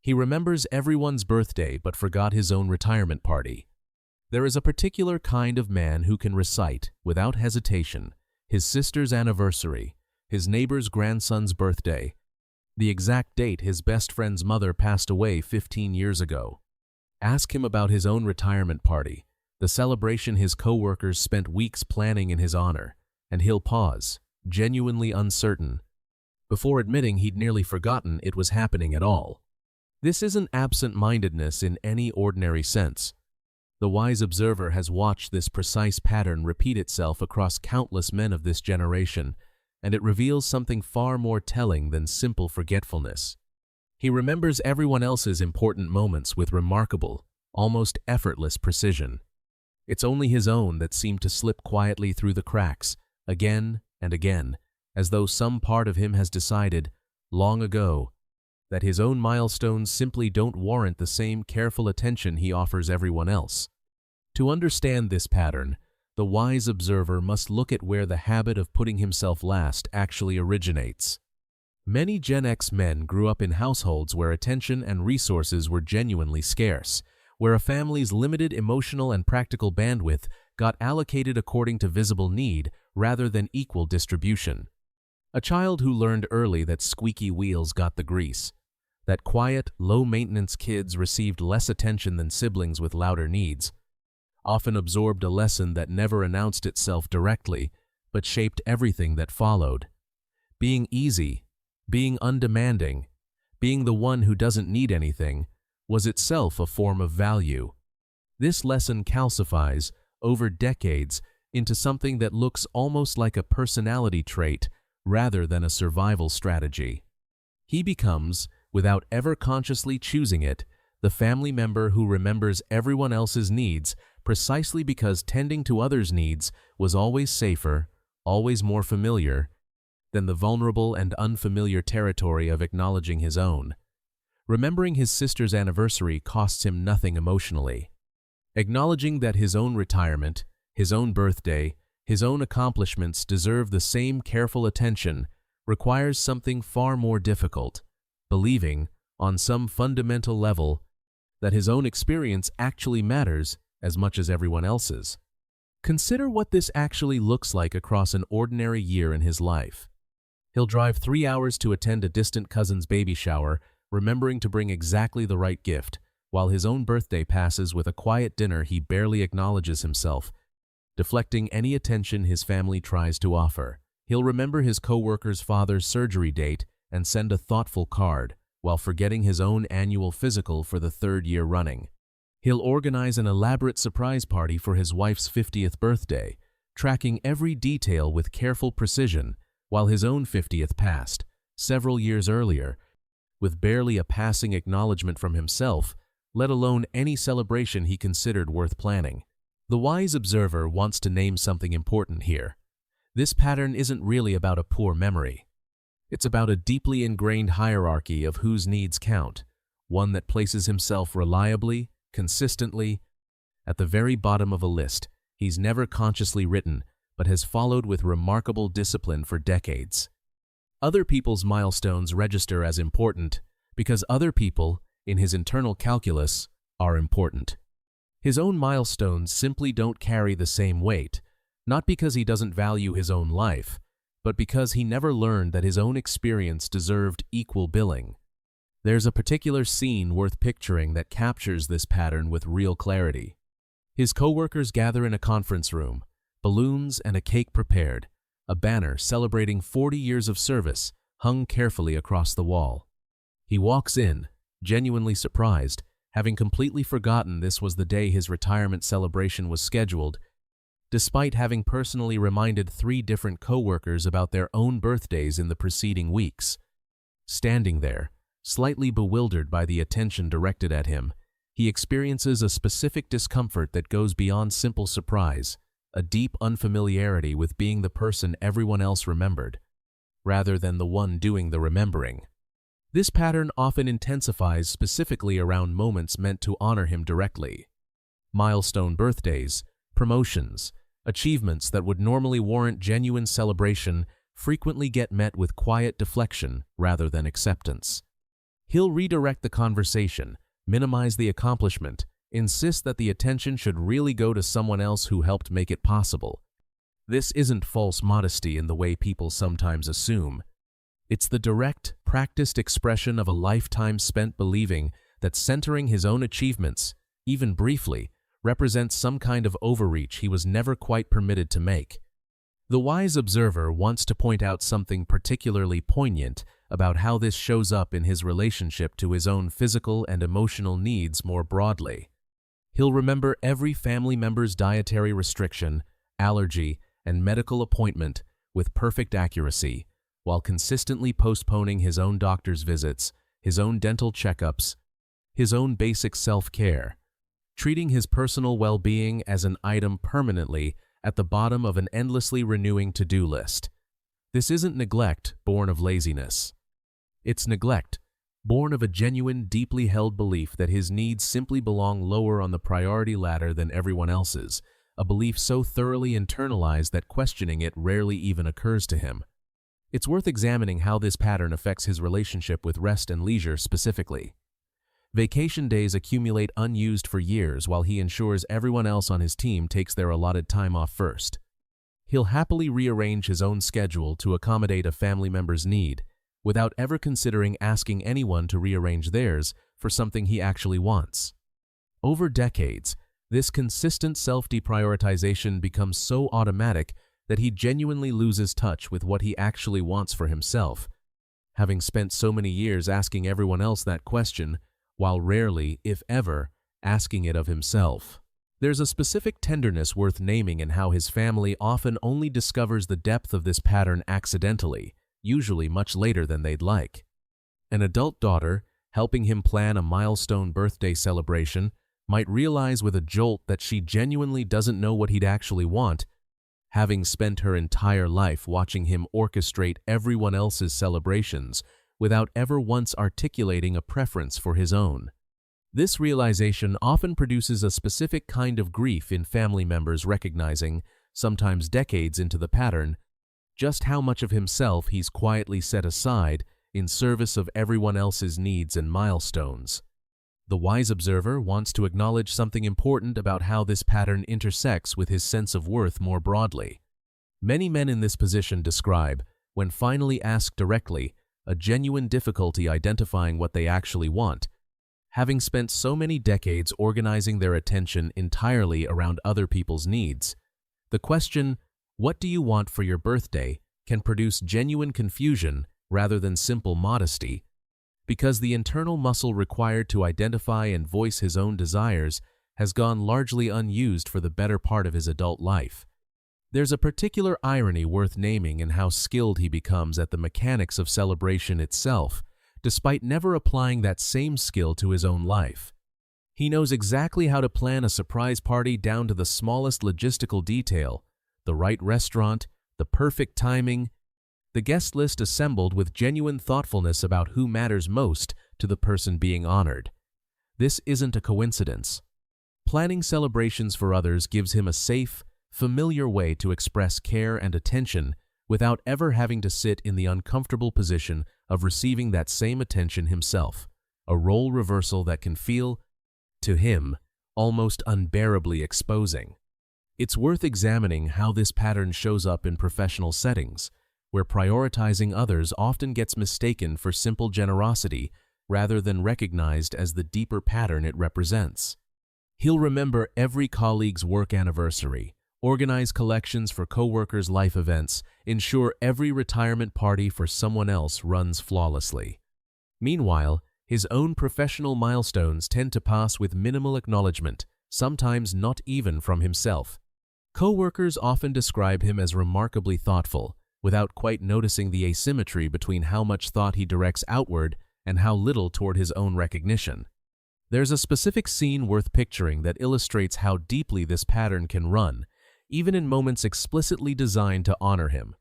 He remembers everyone's birthday but forgot his own retirement party. There is a particular kind of man who can recite, without hesitation, his sister's anniversary, his neighbor's grandson's birthday, the exact date his best friend's mother passed away 15 years ago. Ask him about his own retirement party, the celebration his coworkers spent weeks planning in his honor, and he'll pause, genuinely uncertain, before admitting he'd nearly forgotten it was happening at all. This isn't absent-mindedness in any ordinary sense. The wise observer has watched this precise pattern repeat itself across countless men of this generation, and it reveals something far more telling than simple forgetfulness. He remembers everyone else's important moments with remarkable, almost effortless precision. It's only his own that seem to slip quietly through the cracks, again and again, as though some part of him has decided, long ago, that his own milestones simply don't warrant the same careful attention he offers everyone else. To understand this pattern, the wise observer must look at where the habit of putting himself last actually originates. Many Gen X men grew up in households where attention and resources were genuinely scarce, where a family's limited emotional and practical bandwidth got allocated according to visible need rather than equal distribution. A child who learned early that squeaky wheels got the grease, that quiet, low-maintenance kids received less attention than siblings with louder needs, often absorbed a lesson that never announced itself directly, but shaped everything that followed. Being easy, being undemanding, being the one who doesn't need anything, was itself a form of value. This lesson calcifies, over decades, into something that looks almost like a personality trait rather than a survival strategy. He becomes, without ever consciously choosing it, the family member who remembers everyone else's needs precisely because tending to others' needs was always safer, always more familiar, than the vulnerable and unfamiliar territory of acknowledging his own. Remembering his sister's anniversary costs him nothing emotionally. Acknowledging that his own retirement, his own birthday, his own accomplishments deserve the same careful attention requires something far more difficult: believing, on some fundamental level, that his own experience actually matters as much as everyone else's. Consider what this actually looks like across an ordinary year in his life. He'll drive 3 hours to attend a distant cousin's baby shower, remembering to bring exactly the right gift, while his own birthday passes with a quiet dinner he barely acknowledges himself, deflecting any attention his family tries to offer. He'll remember his coworker's father's surgery date and send a thoughtful card, while forgetting his own annual physical for the 3rd year running. He'll organize an elaborate surprise party for his wife's 50th birthday, tracking every detail with careful precision, while his own 50th passed, several years earlier, with barely a passing acknowledgement from himself, let alone any celebration he considered worth planning. The wise observer wants to name something important here. This pattern isn't really about a poor memory. It's about a deeply ingrained hierarchy of whose needs count, one that places himself reliably, consistently, at the very bottom of a list he's never consciously written but has followed with remarkable discipline for decades. Other people's milestones register as important because other people, in his internal calculus, are important. His own milestones simply don't carry the same weight, not because he doesn't value his own life, but because he never learned that his own experience deserved equal billing. There's a particular scene worth picturing that captures this pattern with real clarity. His coworkers gather in a conference room, balloons and a cake prepared, a banner celebrating 40 years of service hung carefully across the wall. He walks in, genuinely surprised, having completely forgotten this was the day his retirement celebration was scheduled, despite having personally reminded 3 different coworkers about their own birthdays in the preceding weeks. Standing there, slightly bewildered by the attention directed at him, he experiences a specific discomfort that goes beyond simple surprise, a deep unfamiliarity with being the person everyone else remembered, rather than the one doing the remembering. This pattern often intensifies specifically around moments meant to honor him directly. Milestone birthdays, promotions, achievements that would normally warrant genuine celebration frequently get met with quiet deflection rather than acceptance. He'll redirect the conversation, minimize the accomplishment, insist that the attention should really go to someone else who helped make it possible. This isn't false modesty in the way people sometimes assume. It's the direct, practiced expression of a lifetime spent believing that centering his own achievements, even briefly, represents some kind of overreach he was never quite permitted to make. The wise observer wants to point out something particularly poignant about how this shows up in his relationship to his own physical and emotional needs more broadly. He'll remember every family member's dietary restriction, allergy, and medical appointment with perfect accuracy, while consistently postponing his own doctor's visits, his own dental checkups, his own basic self-care, treating his personal well-being as an item permanently at the bottom of an endlessly renewing to-do list. This isn't neglect born of laziness. It's neglect born of a genuine, deeply held belief that his needs simply belong lower on the priority ladder than everyone else's, a belief so thoroughly internalized that questioning it rarely even occurs to him. It's worth examining how this pattern affects his relationship with rest and leisure specifically. Vacation days accumulate unused for years while he ensures everyone else on his team takes their allotted time off first. He'll happily rearrange his own schedule to accommodate a family member's need, without ever considering asking anyone to rearrange theirs for something he actually wants. Over decades, this consistent self-deprioritization becomes so automatic that he genuinely loses touch with what he actually wants for himself, having spent so many years asking everyone else that question, while rarely, if ever, asking it of himself. There's a specific tenderness worth naming in how his family often only discovers the depth of this pattern accidentally, usually much later than they'd like. An adult daughter, helping him plan a milestone birthday celebration, might realize with a jolt that she genuinely doesn't know what he'd actually want, having spent her entire life watching him orchestrate everyone else's celebrations without ever once articulating a preference for his own. This realization often produces a specific kind of grief in family members recognizing, sometimes decades into the pattern, just how much of himself he's quietly set aside in service of everyone else's needs and milestones. The wise observer wants to acknowledge something important about how this pattern intersects with his sense of worth more broadly. Many men in this position describe, when finally asked directly, a genuine difficulty identifying what they actually want, having spent so many decades organizing their attention entirely around other people's needs. The question, "What do you want for your birthday?" can produce genuine confusion rather than simple modesty, because the internal muscle required to identify and voice his own desires has gone largely unused for the better part of his adult life. There's a particular irony worth naming in how skilled he becomes at the mechanics of celebration itself, despite never applying that same skill to his own life. He knows exactly how to plan a surprise party down to the smallest logistical detail, the right restaurant, the perfect timing, the guest list assembled with genuine thoughtfulness about who matters most to the person being honored. This isn't a coincidence. Planning celebrations for others gives him a safe, familiar way to express care and attention without ever having to sit in the uncomfortable position of receiving that same attention himself, a role reversal that can feel, to him, almost unbearably exposing. It's worth examining how this pattern shows up in professional settings, where prioritizing others often gets mistaken for simple generosity rather than recognized as the deeper pattern it represents. He'll remember every colleague's work anniversary, organize collections for coworkers' life events, ensure every retirement party for someone else runs flawlessly. Meanwhile, his own professional milestones tend to pass with minimal acknowledgement, sometimes not even from himself. Coworkers often describe him as remarkably thoughtful, without quite noticing the asymmetry between how much thought he directs outward and how little toward his own recognition. There's a specific scene worth picturing that illustrates how deeply this pattern can run, even in moments explicitly designed to honor him.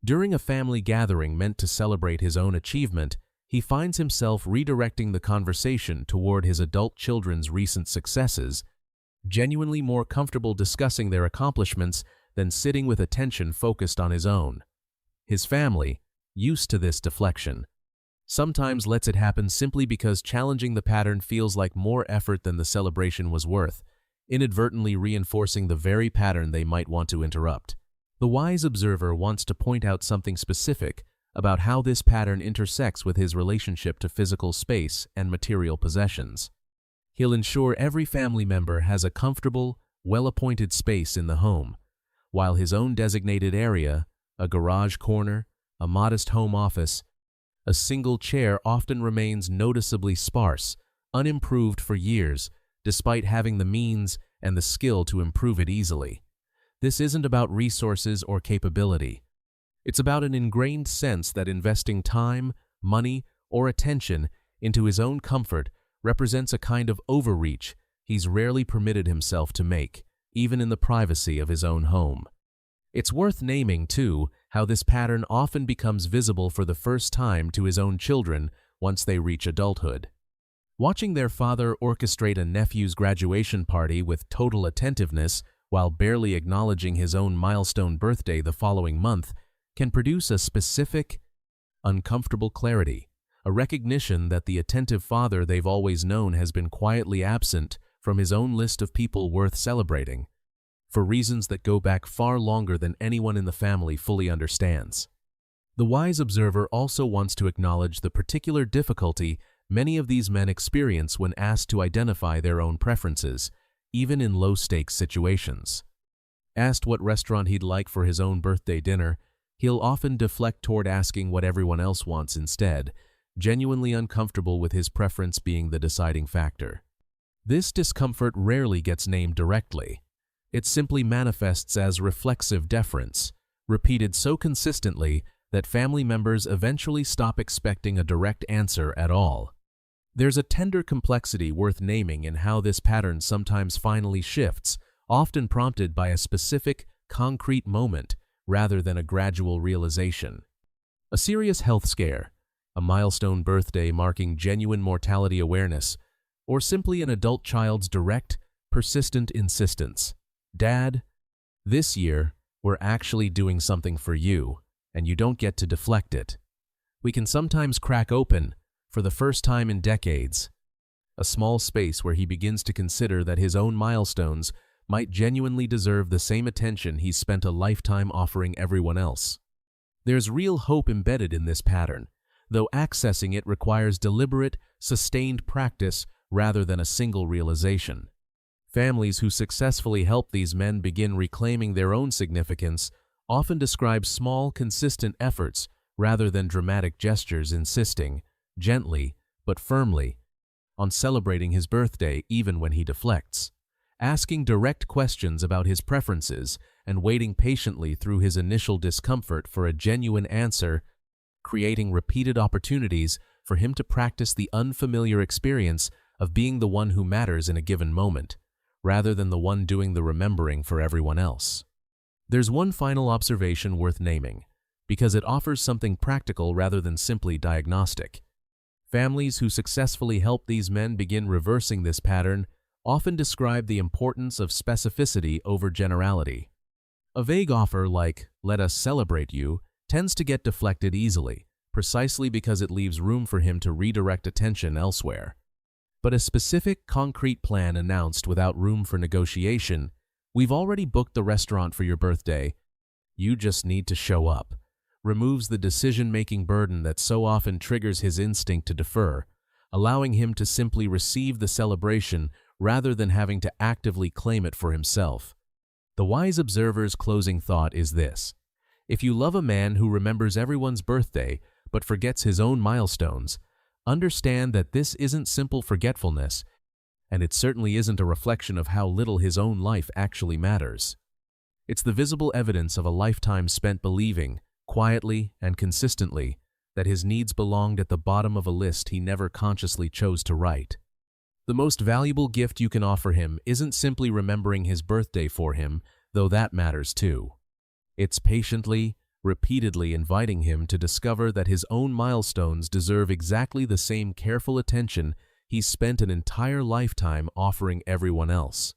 During a family gathering meant to celebrate his own achievement, he finds himself redirecting the conversation toward his adult children's recent successes, genuinely more comfortable discussing their accomplishments than sitting with attention focused on his own. His family, used to this deflection, Sometimes lets it happen simply because challenging the pattern feels like more effort than the celebration was worth, inadvertently reinforcing the very pattern they might want to interrupt. The wise observer wants to point out something specific about how this pattern intersects with his relationship to physical space and material possessions. He'll ensure every family member has a comfortable, well-appointed space in the home, while his own designated area, a garage corner, a modest home office, a single chair often remains noticeably sparse, unimproved for years, despite having the means and the skill to improve it easily. This isn't about resources or capability. It's about an ingrained sense that investing time, money, or attention into his own comfort represents a kind of overreach he's rarely permitted himself to make, even in the privacy of his own home. It's worth naming, too, how this pattern often becomes visible for the first time to his own children once they reach adulthood. Watching their father orchestrate a nephew's graduation party with total attentiveness while barely acknowledging his own milestone birthday the following month can produce a specific, uncomfortable clarity, a recognition that the attentive father they've always known has been quietly absent from his own list of people worth celebrating, for reasons that go back far longer than anyone in the family fully understands. The wise observer also wants to acknowledge the particular difficulty many of these men experience when asked to identify their own preferences, even in low-stakes situations. Asked what restaurant he'd like for his own birthday dinner, he'll often deflect toward asking what everyone else wants instead, genuinely uncomfortable with his preference being the deciding factor. This discomfort rarely gets named directly. It simply manifests as reflexive deference, repeated so consistently that family members eventually stop expecting a direct answer at all. There's a tender complexity worth naming in how this pattern sometimes finally shifts, often prompted by a specific, concrete moment rather than a gradual realization. A serious health scare, a milestone birthday marking genuine mortality awareness, or simply an adult child's direct, persistent insistence. Dad, this year, we're actually doing something for you, and you don't get to deflect it. We can sometimes crack open, for the first time in decades, a small space where he begins to consider that his own milestones might genuinely deserve the same attention he's spent a lifetime offering everyone else. There's real hope embedded in this pattern, though accessing it requires deliberate, sustained practice rather than a single realization. Families who successfully help these men begin reclaiming their own significance often describe small, consistent efforts rather than dramatic gestures, insisting, gently but firmly, on celebrating his birthday even when he deflects, asking direct questions about his preferences and waiting patiently through his initial discomfort for a genuine answer, creating repeated opportunities for him to practice the unfamiliar experience of being the one who matters in a given moment, rather than the one doing the remembering for everyone else. There's one final observation worth naming, because it offers something practical rather than simply diagnostic. Families who successfully help these men begin reversing this pattern often describe the importance of specificity over generality. A vague offer like, "Let us celebrate you," tends to get deflected easily, precisely because it leaves room for him to redirect attention elsewhere. But a specific, concrete plan announced without room for negotiation, "We've already booked the restaurant for your birthday. You just need to show up," removes the decision-making burden that so often triggers his instinct to defer, allowing him to simply receive the celebration rather than having to actively claim it for himself. The wise observer's closing thought is this: if you love a man who remembers everyone's birthday but forgets his own milestones, understand that this isn't simple forgetfulness, and it certainly isn't a reflection of how little his own life actually matters. It's the visible evidence of a lifetime spent believing, quietly and consistently, that his needs belonged at the bottom of a list he never consciously chose to write. The most valuable gift you can offer him isn't simply remembering his birthday for him, though that matters too. It's patiently, repeatedly inviting him to discover that his own milestones deserve exactly the same careful attention he's spent an entire lifetime offering everyone else.